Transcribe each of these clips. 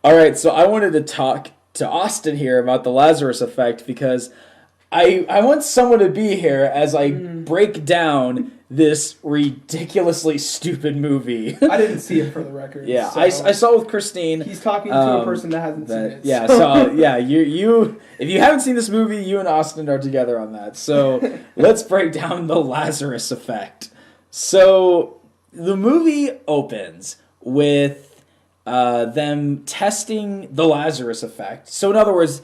All right, so I wanted to talk to Austin here about the Lazarus Effect because I want someone to be here as I break down this ridiculously stupid movie. I didn't see it for the record. Yeah, so I saw it with Christine. He's talking to a person that hasn't seen it. Yeah, so yeah, you if you haven't seen this movie, you and Austin are together on that. So let's break down the Lazarus Effect. So the movie opens with them testing the Lazarus Effect. So in other words,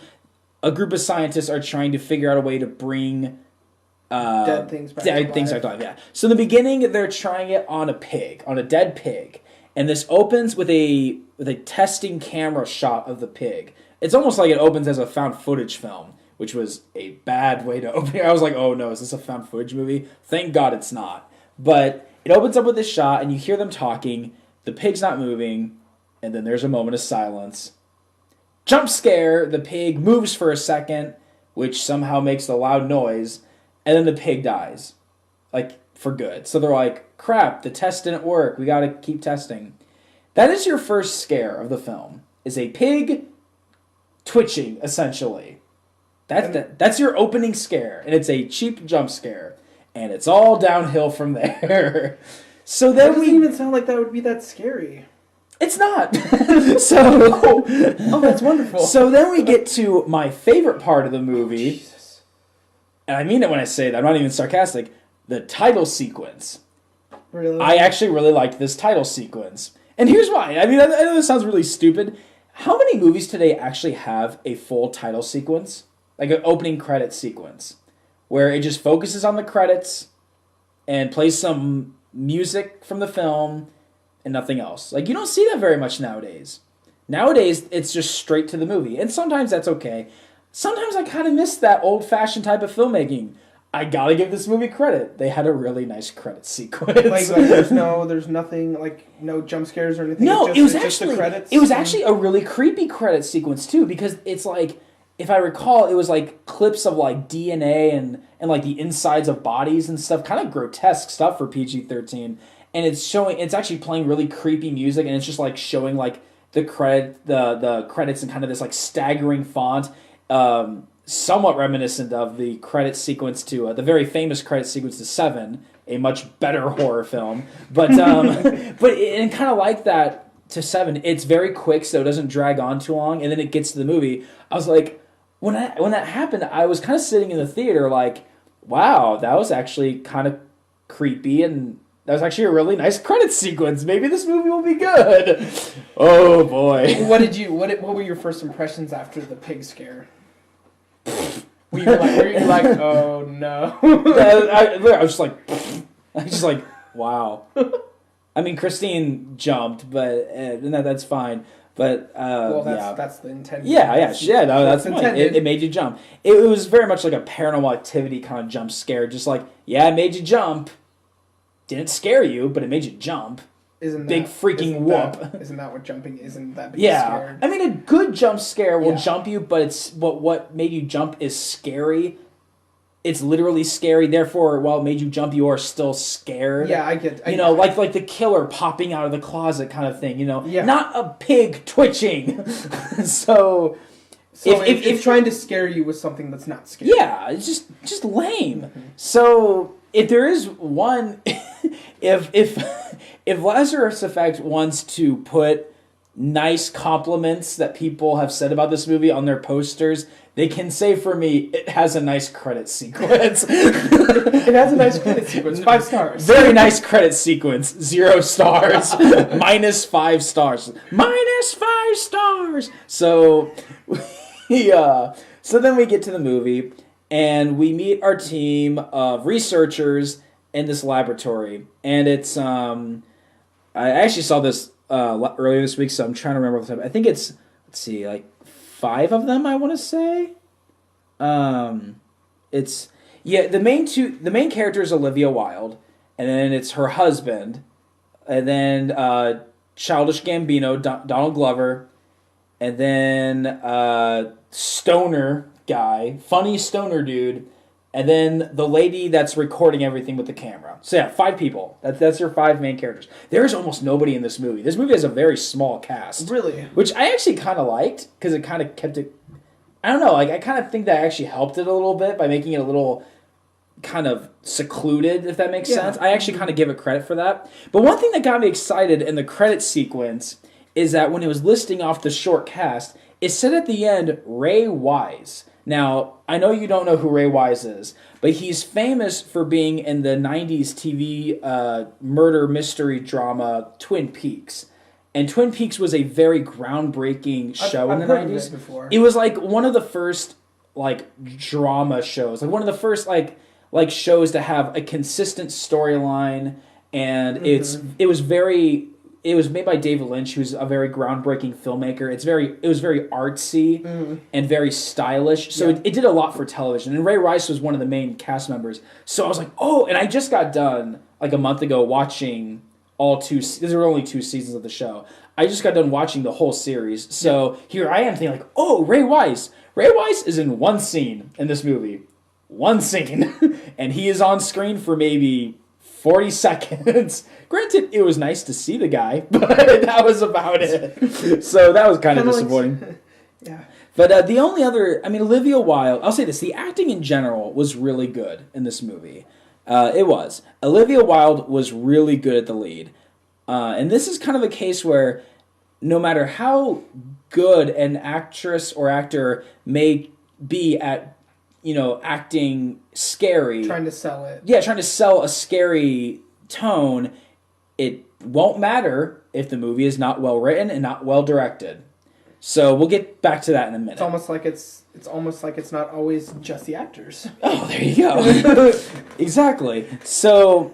a group of scientists are trying to figure out a way to bring dead things back to life. Yeah. So in the beginning, they're trying it on a pig, on a dead pig, and this opens with a testing camera shot of the pig. It's almost like it opens as a found footage film, which was a bad way to open it. I was like, oh no, is this a found footage movie? Thank God it's not. But it opens up with this shot, and you hear them talking. The pig's not moving, and then there's a moment of silence. Jump scare, the pig moves for a second, which somehow makes a loud noise, and then the pig dies. Like, for good. So they're like, crap, the test didn't work, we gotta keep testing. That is your first scare of the film, is a pig twitching, essentially. That's your opening scare, and it's a cheap jump scare, and it's all downhill from there. So then That doesn't even sound like that would be that scary. It's not. So, oh, that's wonderful. So then we get to my favorite part of the movie. Oh, Jesus. And I mean it when I say that. I'm not even sarcastic. The title sequence. Really? I actually really liked this title sequence. And here's why. I mean, I know this sounds really stupid. How many movies today actually have a full title sequence? Like an opening credit sequence. Where it just focuses on the credits and plays some music from the film and nothing else. Like, you don't see that very much nowadays. Nowadays, it's just straight to the movie. And sometimes that's okay. Sometimes I kind of miss that old-fashioned type of filmmaking. I gotta give this movie credit. They had a really nice credit sequence. Like there's nothing, like, no jump scares or anything? No, it's it was just actually, the credits? it was actually a really creepy credit sequence, too, because it's like, if I recall, it was like clips of like DNA and like the insides of bodies and stuff, kind of grotesque stuff for PG-13. And it's actually playing really creepy music, and it's just like showing like the credits in kind of this like staggering font, somewhat reminiscent of the credit sequence to the very famous credit sequence to Seven, a much better horror film. But and kind of like that to Seven, it's very quick, so it doesn't drag on too long, and then it gets to the movie. I was like, when that happened, I was kind of sitting in the theater like, wow, that was actually kind of creepy, and that was actually a really nice credit sequence. Maybe this movie will be good. Oh boy! What were your first impressions after the pig scare? were you like, oh no? I was just like, wow. I mean, Christine jumped, but that's fine. But that's the intent. Yeah. No, that's intended. It made you jump. It was very much like a Paranormal Activity kind of jump scare. Just like, yeah, it made you jump. Didn't scare you, but it made you jump. Isn't that what jumping is? Isn't that being scared? I mean, a good jump scare will jump you, but what made you jump is scary. It's literally scary. Therefore, while it made you jump, you are still scared. Yeah, I get. Like the killer popping out of the closet kind of thing. Not a pig twitching. So if trying to scare you with something that's not scary. Yeah, it's just lame. Mm-hmm. So if there is one, if Lazarus Effect wants to put nice compliments that people have said about this movie on their posters, they can say for me, it has a nice credit sequence. It has a nice credit sequence. 5 stars. Very nice credit sequence. 0 stars. -5 stars. -5 stars. So, so then we get to the movie, and we meet our team of researchers in this laboratory. And it's, I actually saw this earlier this week, so I'm trying to remember what the time. I think it's, let's see, like 5 of them, I want to say. It's the main character is Olivia Wilde, and then it's her husband, and then Childish Gambino, Donald Glover, and then stoner guy, funny stoner dude, and then the lady that's recording everything with the camera. So yeah, 5 people. That's your 5 main characters. There's almost nobody in this movie. This movie has a very small cast. Really? Which I actually kind of liked, because it kind of kept it... I don't know, like, I kind of think that actually helped it a little bit by making it a little kind of secluded, if that makes sense. I actually kind of give it credit for that. But one thing that got me excited in the credit sequence is that when it was listing off the short cast, it said at the end, Ray Wise. Now, I know you don't know who Ray Wise is, but he's famous for being in the 90s TV murder mystery drama Twin Peaks. And Twin Peaks was a very groundbreaking show in the 90s. Before. It was like one of the first like drama shows, like one of the first like shows to have a consistent storyline, and it was made by David Lynch, who's a very groundbreaking filmmaker. It was very artsy and very stylish. So it did a lot for television. And Ray Rice was one of the main cast members. So I was like, oh, and I just got done like a month ago watching all 2. There were only 2 seasons of the show. I just got done watching the whole series. So here I am thinking like, oh, Ray Wise. Ray Wise is in one scene in this movie. One scene. And he is on screen for maybe 40 seconds. Granted, it was nice to see the guy, but that was about it. So that was kind of disappointing. Yeah. But the only other, I mean, Olivia Wilde, I'll say this, the acting in general was really good in this movie. It was. Olivia Wilde was really good at the lead. And this is kind of a case where no matter how good an actress or actor may be at, acting scary. Trying to sell it. Yeah, trying to sell a scary tone, it won't matter if the movie is not well written and not well directed. So we'll get back to that in a minute. It's almost like it's not always just the actors. Oh, there you go. Exactly. So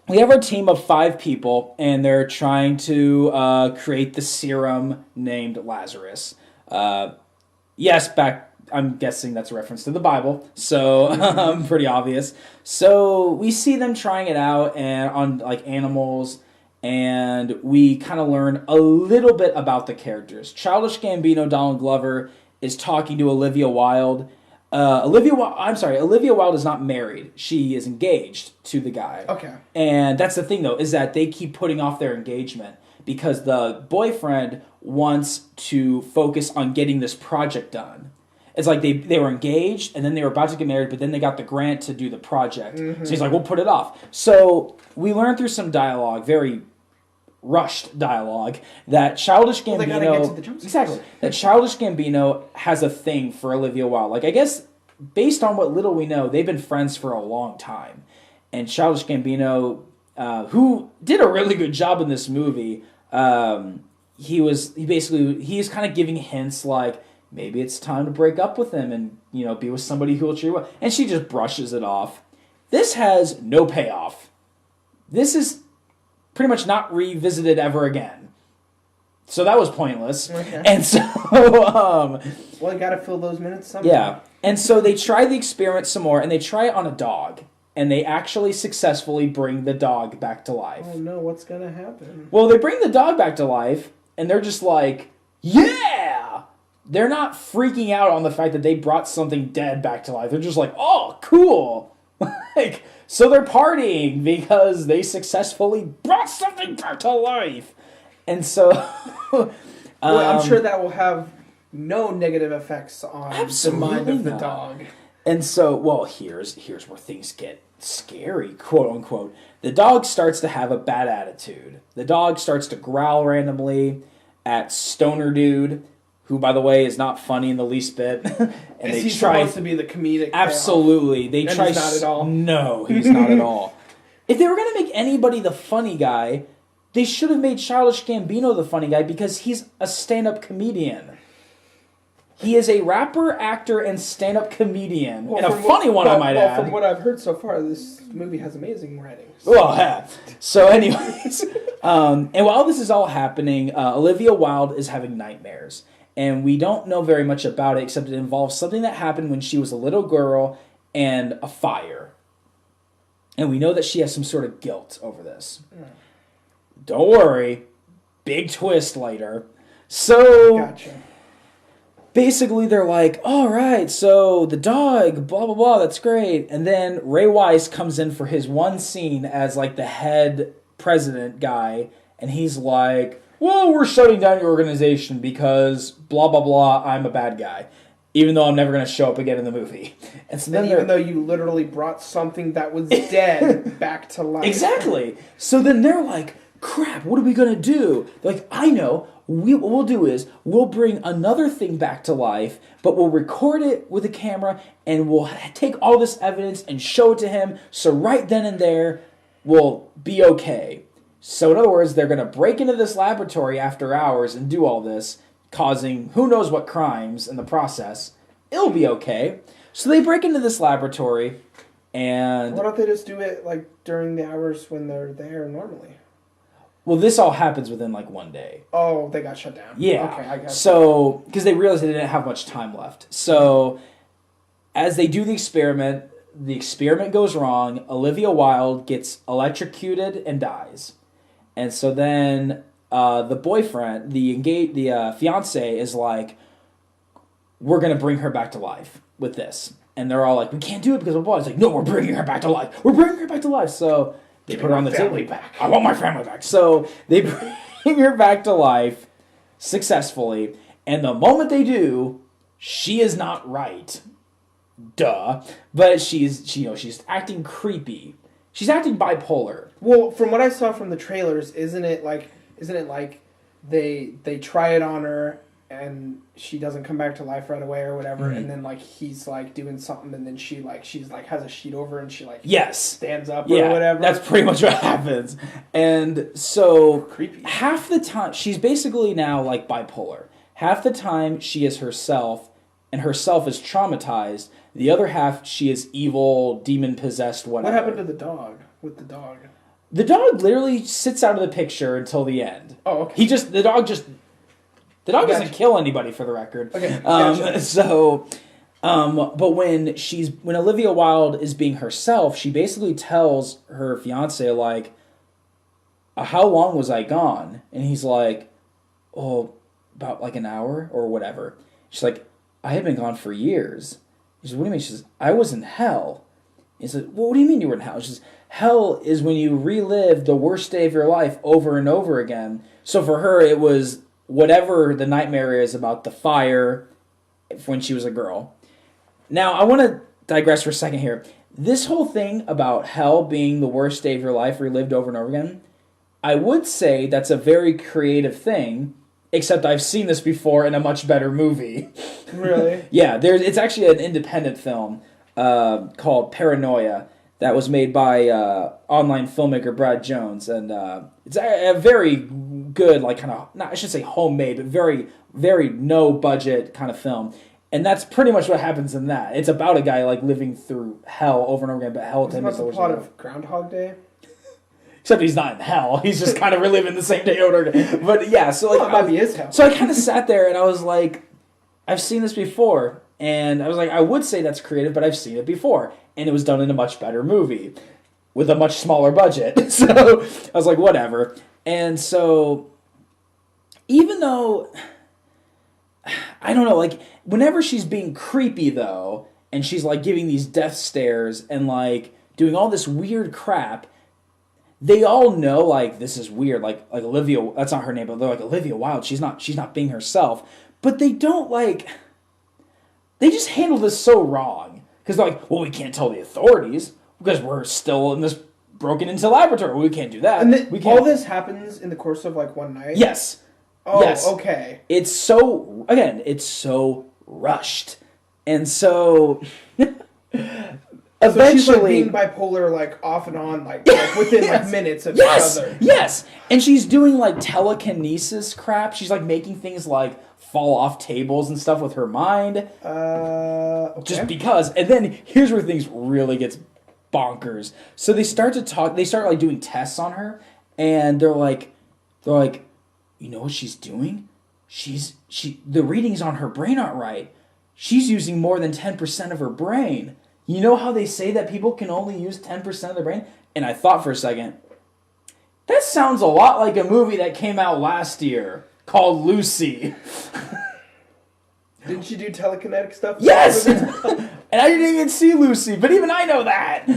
we have our team of 5 people, and they're trying to create the serum named Lazarus. Yes, I'm guessing that's a reference to the Bible, so pretty obvious. So we see them trying it out and on like animals, and we kind of learn a little bit about the characters. Childish Gambino, Donald Glover, is talking to Olivia Wilde. Olivia Wilde is not married. She is engaged to the guy. Okay. And that's the thing, though, is that they keep putting off their engagement because the boyfriend wants to focus on getting this project done. It's like they were engaged, and then they were about to get married, but then they got the grant to do the project. Mm-hmm. So he's like, we'll put it off. So we learned through some dialogue, very rushed dialogue, that Childish Gambino... they gotta get to the jump scares. Exactly. That Childish Gambino has a thing for Olivia Wilde. Like, I guess, based on what little we know, they've been friends for a long time. And Childish Gambino, who did a really good job in this movie, he's kind of giving hints like, maybe it's time to break up with him and, be with somebody who will treat you well. And she just brushes it off. This has no payoff. This is pretty much not revisited ever again. So that was pointless. Okay. And so... well, you gotta fill those minutes somehow. Yeah. And so they try the experiment some more, and they try it on a dog. And they actually successfully bring the dog back to life. Oh no, what's gonna happen? Well, they bring the dog back to life, and they're just like, yeah! They're not freaking out on the fact that they brought something dead back to life. They're just like, oh, cool. So they're partying because they successfully brought something back to life. And so... well, I'm sure that will have no negative effects on the mind of the dog. And so, well, here's where things get scary, quote unquote. The dog starts to have a bad attitude. The dog starts to growl randomly at Stoner Dude, who, by the way, is not funny in the least bit. And he's supposed to be the comedic absolutely. They try. He's not at all. No, he's not at all. If they were going to make anybody the funny guy, they should have made Childish Gambino the funny guy because he's a stand-up comedian. He is a rapper, actor, and stand-up comedian. And a funny one, I might add. From what I've heard so far, this movie has amazing writing. So. Well, yeah. So anyways, and while this is all happening, Olivia Wilde is having nightmares. And we don't know very much about it, except it involves something that happened when she was a little girl and a fire. And we know that she has some sort of guilt over this. Don't worry. Big twist later. So... Gotcha. basically they're like, all right, so the dog, blah, blah, blah, that's great. And then Ray Wise comes in for his one scene as like the head president guy, and he's like, well, we're shutting down your organization because blah, blah, blah, I'm a bad guy. Even though I'm never going to show up again in the movie. And so then even though you literally brought something that was dead back to life. Exactly. So then they're like, crap, what are we going to do? They're like, I know. What we'll do is we'll bring another thing back to life, but we'll record it with a camera, and we'll take all this evidence and show it to him, so right then and there, we'll be okay. So in other words, they're going to break into this laboratory after hours and do all this, causing who knows what crimes in the process. It'll be okay. So they break into this laboratory, and... Why don't they just do it like during the hours when they're there normally? Well, this all happens within like one day. Oh, they got shut down. Yeah. Okay, I got so, because they realized they didn't have much time left. So, as they do the experiment goes wrong. Olivia Wilde gets electrocuted and dies. And so then the boyfriend, the fiance, is like, we're going to bring her back to life with this. And they're all like, we can't do it because of what? It's like, no, we're bringing her back to life. We're bringing her back to life. So they put her on the family table. back. I want my family back. So they bring her back to life successfully. And the moment they do, she is not right. Duh. But she's acting creepy. She's acting bipolar. Well, from what I saw from the trailers, isn't it like they try it on her and she doesn't come back to life right away or whatever, and then like he's like doing something, and then she's like has a sheet over and she like stands up or whatever. That's pretty much what happens. And so creepy. Half the time she's basically now like bipolar. Half the time she is herself, and herself is traumatized. The other half she is evil, demon possessed, whatever. What happened to the dog? With the dog? The dog literally sits out of the picture until the end. Oh, okay. The dog doesn't kill anybody, for the record. Okay. Gotcha. But when Olivia Wilde is being herself, she basically tells her fiance, like, how long was I gone? And he's like, oh, about like an hour or whatever. She's like, I had been gone for years. He says, what do you mean? She says, I was in hell. He says, well, what do you mean you were in hell? She says, hell is when you relive the worst day of your life over and over again. So for her, it was whatever the nightmare is about the fire when she was a girl. Now, I want to digress for a second here. This whole thing about hell being the worst day of your life relived over and over again, I would say that's a very creative thing, except I've seen this before in a much better movie. Really? Yeah, it's actually an independent film called Paranoia that was made by online filmmaker Brad Jones, and it's a very good, like kind of, I should say homemade, but very, very no budget kind of film. And that's pretty much what happens in that. It's about a guy like living through hell over and over again, but hell to him is the worst. It's about the plot of Groundhog Day. Except he's not in hell. He's just kind of reliving the same day over again. But yeah, so like, Well, it might be his hell. So I kind of sat there and I was like, I've seen this before. And I was like, I would say that's creative, but I've seen it before. And it was done in a much better movie with a much smaller budget. So I was like, whatever. And so even though, I don't know, like whenever she's being creepy though, and she's like giving these death stares and like doing all this weird crap, they all know like this is weird. Like Olivia, that's not her name, but they're like, Olivia Wilde, she's not being herself. But they don't like, they just handle this so wrong. Because they're like, well, we can't tell the authorities because we're still in this broken into laboratory. We can't do that. And we can't. all this happens in the course of like one night? Yes. Oh, yes. Okay. It's so rushed. And so eventually, she's like being bipolar, like off and on, like within like minutes of each other. Yes. And she's doing like telekinesis crap. She's like making things like fall off tables and stuff with her mind. Okay. Just because. And then here's where things really gets bonkers. So they start like doing tests on her, and they're like, you know what she's doing? The readings on her brain aren't right. She's using more than 10% of her brain. You know how they say that people can only use 10% of their brain? And I thought for a second, that sounds a lot like a movie that came out last year called Lucy. Didn't she do telekinetic stuff? Yes! And I didn't even see Lucy, but even I know that.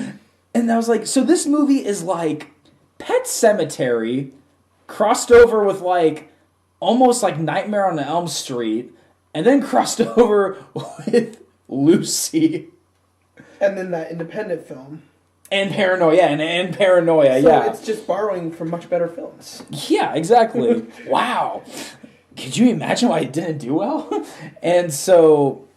And I was like, so this movie is like Pet Sematary crossed over with like almost like Nightmare on Elm Street, and then crossed over with Lucy. And then that independent film. And Paranoia, and Paranoia, so it's just borrowing from much better films. Yeah, exactly. Wow. Could you imagine why it didn't do well? And so,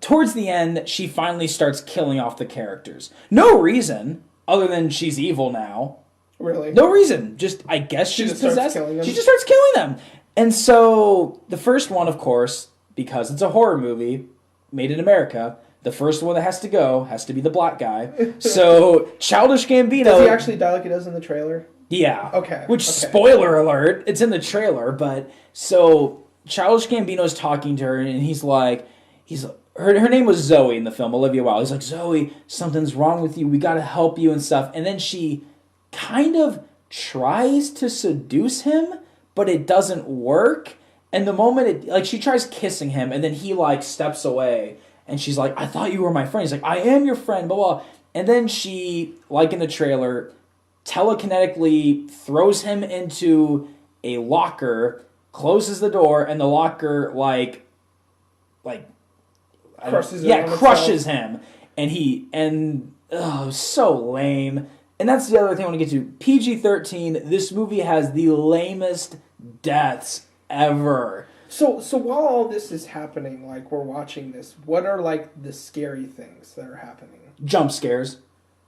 towards the end, she finally starts killing off the characters. No reason, other than she's evil now. Really? No reason. Just, I guess she's possessed. She just starts killing them. And so, the first one, of course, because it's a horror movie, made in America, the first one that has to go has to be the black guy. So, Childish Gambino... Does he actually die like he does in the trailer? Yeah. Okay. Which, spoiler alert, it's in the trailer, but... So, Childish Gambino's talking to her, and he's like... Her name was Zoe in the film, Olivia Wilde. He's like, Zoe, something's wrong with you. We gotta help you and stuff. And then she kind of tries to seduce him, but it doesn't work. And the moment she tries kissing him, and then he, steps away. And she's like, I thought you were my friend. He's like, I am your friend, blah, blah. And then she, like in the trailer, telekinetically throws him into a locker, closes the door, and the locker, crushes him. And so lame. And that's the other thing I want to get to. PG-13, this movie has the lamest deaths ever. So while all this is happening, we're watching this, what are, the scary things that are happening? Jump scares.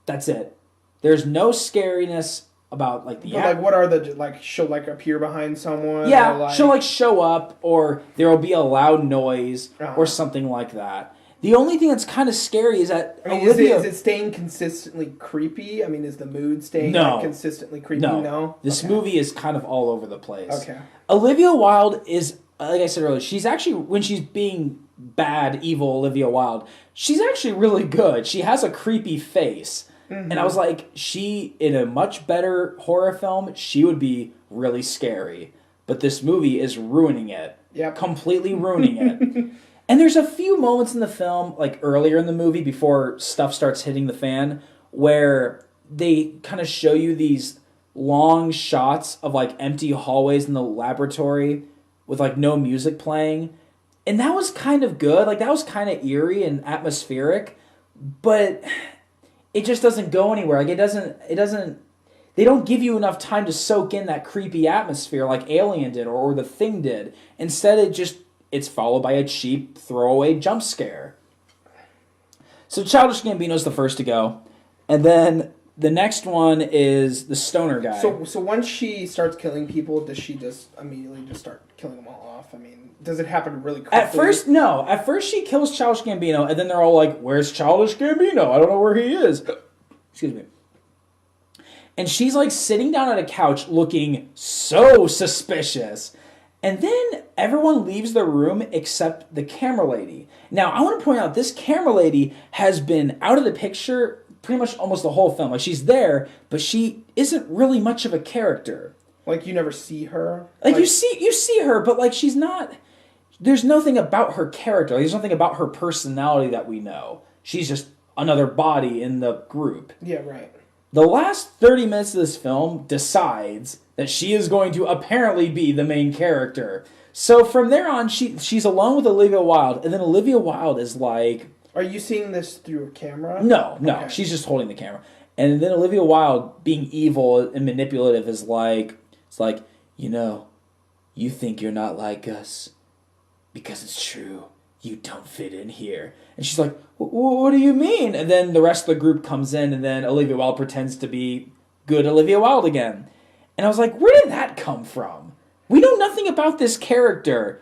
That's it. There's no scariness about, the... But, what are the, she'll, appear behind someone? Yeah, or, she'll, show up, or there will be a loud noise, or something like that. The only thing that's kind of scary is that Olivia... Is it staying consistently creepy? I mean, is the mood staying consistently creepy? No? This movie is kind of all over the place. Okay. Olivia Wilde is... Like I said earlier, she's actually, when she's being bad, evil Olivia Wilde, she's actually really good. She has a creepy face. Mm-hmm. And I was like, in a much better horror film, she would be really scary. But this movie is ruining it. Yep. Completely ruining it. And there's a few moments in the film, earlier in the movie, before stuff starts hitting the fan, where they kind of show you these long shots of, empty hallways in the laboratory, with no music playing. And that was kind of good. That was kind of eerie and atmospheric, but it just doesn't go anywhere. It doesn't they don't give you enough time to soak in that creepy atmosphere like Alien did or The Thing did. Instead it's followed by a cheap throwaway jump scare. So Childish Gambino's the first to go. And then the next one is the stoner guy. So once she starts killing people, does she just immediately just start killing them all off? I mean, does it happen really quickly? At first, no. At first she kills Childish Gambino, and then they're all like, where's Childish Gambino? I don't know where he is. Excuse me. And she's sitting down at a couch looking so suspicious. And then everyone leaves the room except the camera lady. Now, I want to point out, this camera lady has been out of the picture pretty much almost the whole film. She's there, but she isn't really much of a character. You never see her? You see her, but she's not... There's nothing about her character. There's nothing about her personality that we know. She's just another body in the group. Yeah, right. The last 30 minutes of this film decides that she is going to apparently be the main character. So from there on, she's alone with Olivia Wilde, and then Olivia Wilde is like... Are you seeing this through a camera? No. Okay. She's just holding the camera. And then Olivia Wilde, being evil and manipulative, is you think you're not like us because it's true. You don't fit in here. And she's like, what do you mean? And then the rest of the group comes in, and then Olivia Wilde pretends to be good Olivia Wilde again. And I was like, where did that come from? We know nothing about this character.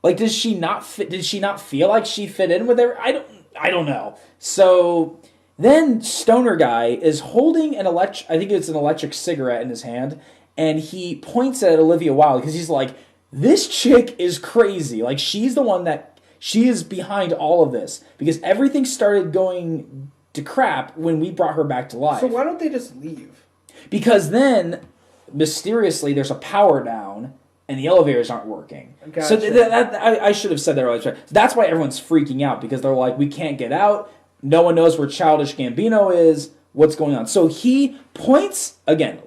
Did she not feel like she fit in with everyone? I don't know. So then Stoner Guy is holding an electric cigarette in his hand, and he points at Olivia Wilde because he's like, this chick is crazy. She's the one she is behind all of this because everything started going to crap when we brought her back to life. So why don't they just leave? Because then, mysteriously, there's a power down, and the elevators aren't working. Gotcha. So I should have said that earlier. That's why everyone's freaking out, because they're like, we can't get out. No one knows where Childish Gambino is. What's going on? So he points, again,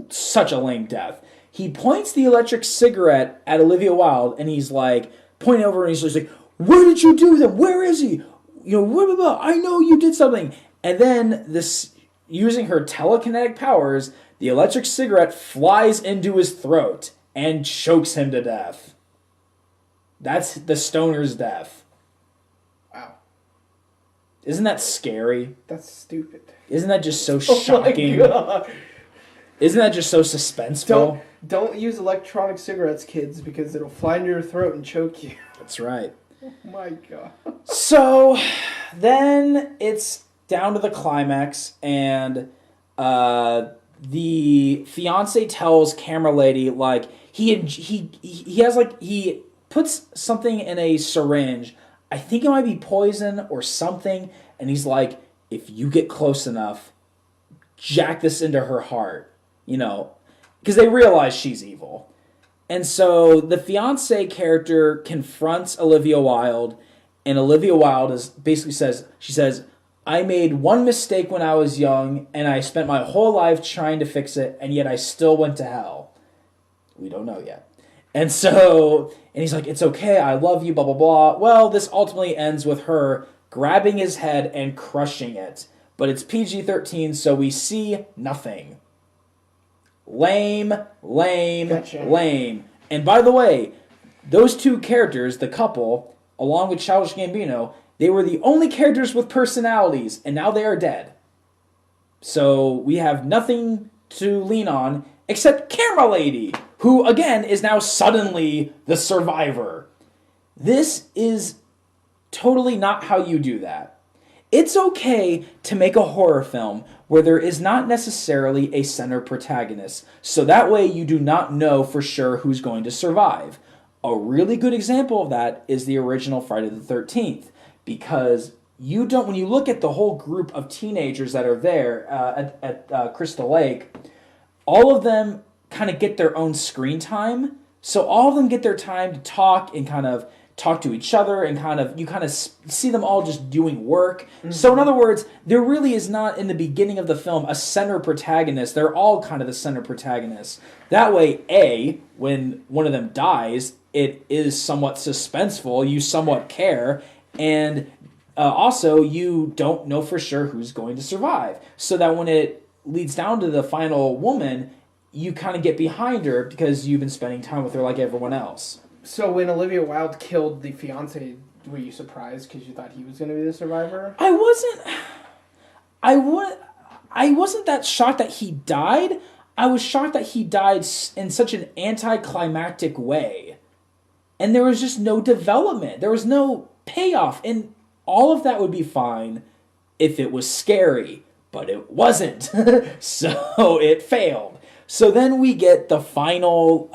such a lame death. He points the electric cigarette at Olivia Wilde, and he's like, pointing over, and he's just like, where did you do them? Where is he? Blah, blah, blah. I know you did something. And then this, using her telekinetic powers, the electric cigarette flies into his throat and chokes him to death. That's the stoner's death. Wow. Isn't that scary? That's stupid. Isn't that just so shocking? Oh my God. Isn't that just so suspenseful? Don't use electronic cigarettes, kids, because it'll fly into your throat and choke you. That's right. Oh my God. So then it's down to the climax, and the fiance tells camera lady, like, he puts something in a syringe. I think it might be poison or something, and he's like, if you get close enough, jack this into her heart, because they realize she's evil. And so the fiance character confronts Olivia Wilde, and Olivia Wilde she says, I made one mistake when I was young, and I spent my whole life trying to fix it, and yet I still went to hell. We don't know yet. And he's like, it's okay, I love you, blah, blah, blah. Well, this ultimately ends with her grabbing his head and crushing it. But it's PG-13, so we see nothing. Lame. Gotcha. Lame. And by the way, those two characters, the couple, along with Childish Gambino, they were the only characters with personalities, and now they are dead. So we have nothing to lean on except Camera Lady, who, again, is now suddenly the survivor. This is totally not how you do that. It's okay to make a horror film where there is not necessarily a center protagonist, so that way you do not know for sure who's going to survive. A really good example of that is the original Friday the 13th, because when you look at the whole group of teenagers that are there at Crystal Lake, all of them kind of get their own screen time, so all of them get their time to talk and kind of talk to each other, and you see them all just doing work. Mm-hmm. So in other words, there really is not, in the beginning of the film, a center protagonist. They're all kind of the center protagonists. That way, when one of them dies, it is somewhat suspenseful, you somewhat care, and also you don't know for sure who's going to survive. So that when it leads down to the final woman, you kind of get behind her because you've been spending time with her like everyone else. So when Olivia Wilde killed the fiance, were you surprised because you thought he was going to be the survivor? I wasn't that shocked that he died. I was shocked that he died in such an anticlimactic way. And there was just no development. There was no payoff. And all of that would be fine if it was scary. But it wasn't. So it failed. So then we get the final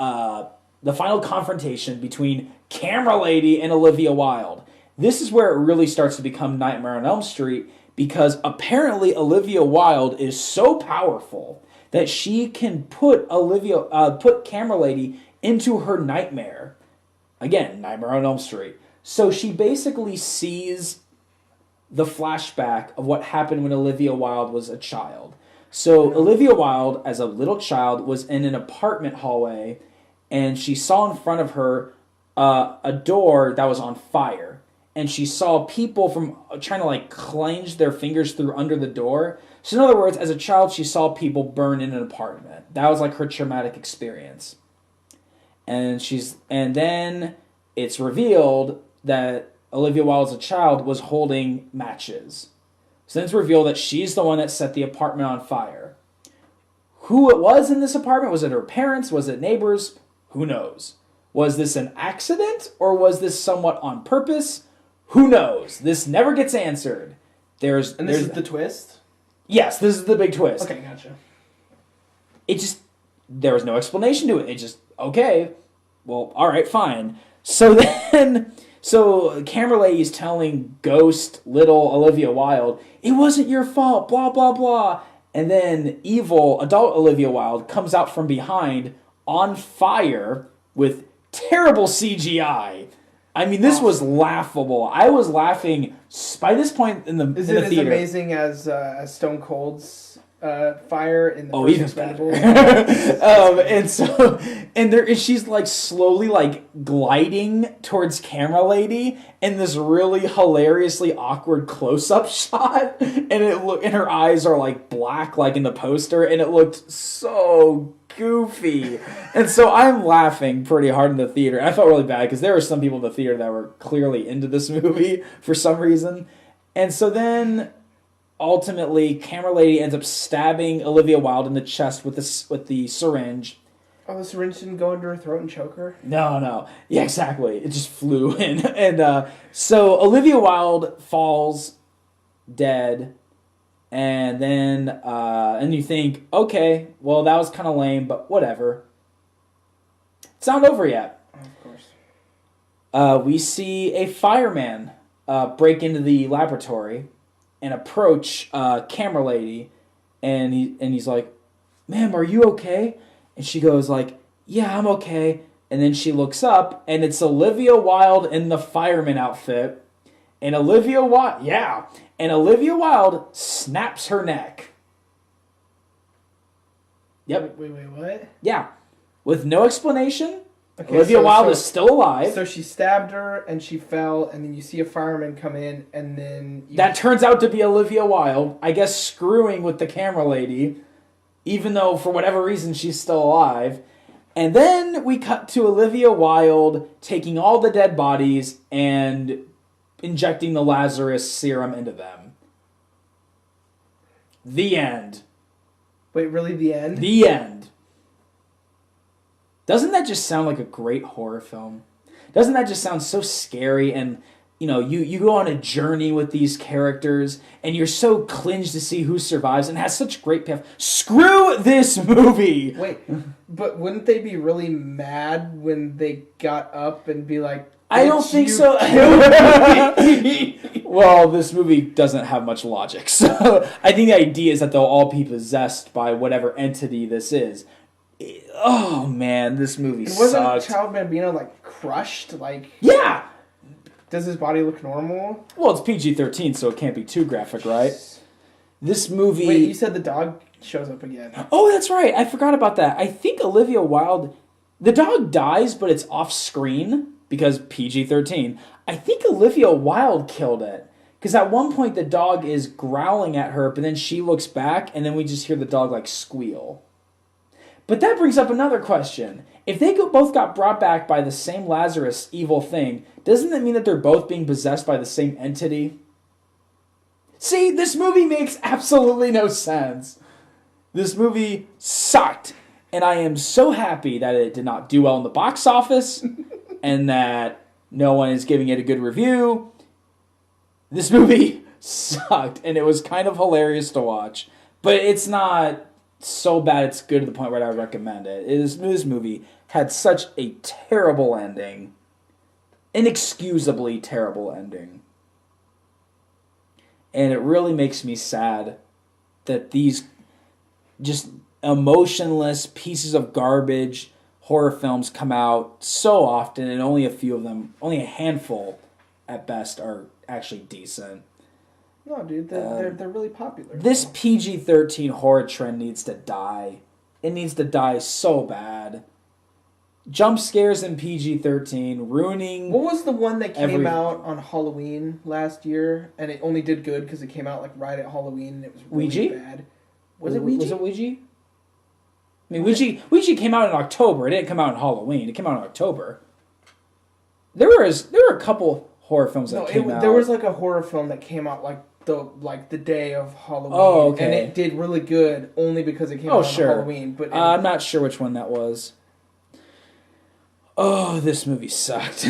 confrontation between Camera Lady and Olivia Wilde. This is where it really starts to become Nightmare on Elm Street, because apparently Olivia Wilde is so powerful that she can put Camera Lady into her nightmare. Again, Nightmare on Elm Street. So she basically sees the flashback of what happened when Olivia Wilde was a child. So Olivia Wilde, as a little child, was in an apartment hallway, and she saw in front of her a door that was on fire. And she saw people from trying to clench their fingers through under the door. So in other words, as a child, she saw people burn in an apartment. That was her traumatic experience. And then it's revealed that Olivia Wilde, as a child, was holding matches. So then it's revealed that she's the one that set the apartment on fire. Who it was in this apartment? Was it her parents? Was it neighbors? Who knows? Was this an accident, or was this somewhat on purpose? Who knows? This never gets answered. This is the twist? Yes, this is the big twist. Okay, gotcha. There was no explanation to it. It just, okay, well, all right, fine. So Camera Lady is telling ghost little Olivia Wilde, it wasn't your fault, blah, blah, blah. And then evil adult Olivia Wilde comes out from behind on fire with terrible CGI. I mean, this was laughable. I was laughing by this point in the Is in it the as theater. Amazing as Stone Cold's fire in the first even Expendables? and she's like slowly like gliding towards camera lady in this really hilariously awkward close-up shot, and and her eyes are like black like in the poster, and it looked so goofy. And so I'm laughing pretty hard in the theater. I felt really bad because there were some people in the theater that were clearly into this movie for some reason. And so then ultimately camera lady ends up stabbing Olivia Wilde in the chest with the syringe. Oh, the syringe didn't go into her throat and choke her? No. Yeah, exactly. It just flew in. And so Olivia Wilde falls dead. And then, and you think, okay, well, that was kind of lame, but whatever. It's not over yet. Of course. We see a fireman break into the laboratory and approach camera lady, and he's like, "Ma'am, are you okay?" And she goes like, "Yeah, I'm okay." And then she looks up, and it's Olivia Wilde in the fireman outfit, and Olivia Wilde snaps her neck. Yep. Wait, what? Yeah. With no explanation, Okay, Olivia Wilde is still alive. So she stabbed her, and she fell, and then you see a fireman come in, and then... That turns out to be Olivia Wilde, I guess screwing with the camera lady, even though for whatever reason she's still alive. And then we cut to Olivia Wilde taking all the dead bodies and injecting the Lazarus serum into them. The end. Wait, really the end? The end. Doesn't that just sound like a great horror film? Doesn't that just sound so scary? And, you know, you go on a journey with these characters, and you're so cringed to see who survives, and has such great payoff. Screw this movie! Wait, but wouldn't they be really mad when they got up and be like, I don't think so. Well, this movie doesn't have much logic, so I think the idea is that they'll all be possessed by whatever entity this is. Oh man, this movie sucked. Wasn't Child Bambino like crushed? Like, yeah. Does his body look normal? Well, it's PG-13, so it can't be too graphic, right? This movie. Wait, you said the dog shows up again. Oh, that's right. I forgot about that. I think Olivia Wilde, the dog dies, but it's off screen because PG-13. I think Olivia Wilde killed it. Because at one point the dog is growling at her, but then she looks back, and then we just hear the dog like squeal. But that brings up another question. If they both got brought back by the same Lazarus evil thing, doesn't that mean that they're both being possessed by the same entity? See, this movie makes absolutely no sense. This movie sucked. And I am so happy that it did not do well in the box office and that no one is giving it a good review. This movie sucked, and it was kind of hilarious to watch. But it's not so bad it's good to the point where I would recommend it. This movie had such a terrible ending. Inexcusably terrible ending. And it really makes me sad that these just emotionless pieces of garbage horror films come out so often, and only a few of them, only a handful at best, are actually decent. No, dude, they're really popular. This PG-13 horror trend needs to die. It needs to die so bad. Jump scares in PG-13, ruining... What was the one that came out on Halloween last year, and it only did good because it came out like right at Halloween, and it was really Ouija? bad? Was it Ouija? Was it Ouija? I mean, Ouija came out in October. It didn't come out in Halloween. It came out in October. There were a couple horror films that came out. There was like a horror film that came out like the day of Halloween. Oh, okay. And it did really good only because it came out on Halloween. But I'm not sure which one that was. Oh, this movie sucked.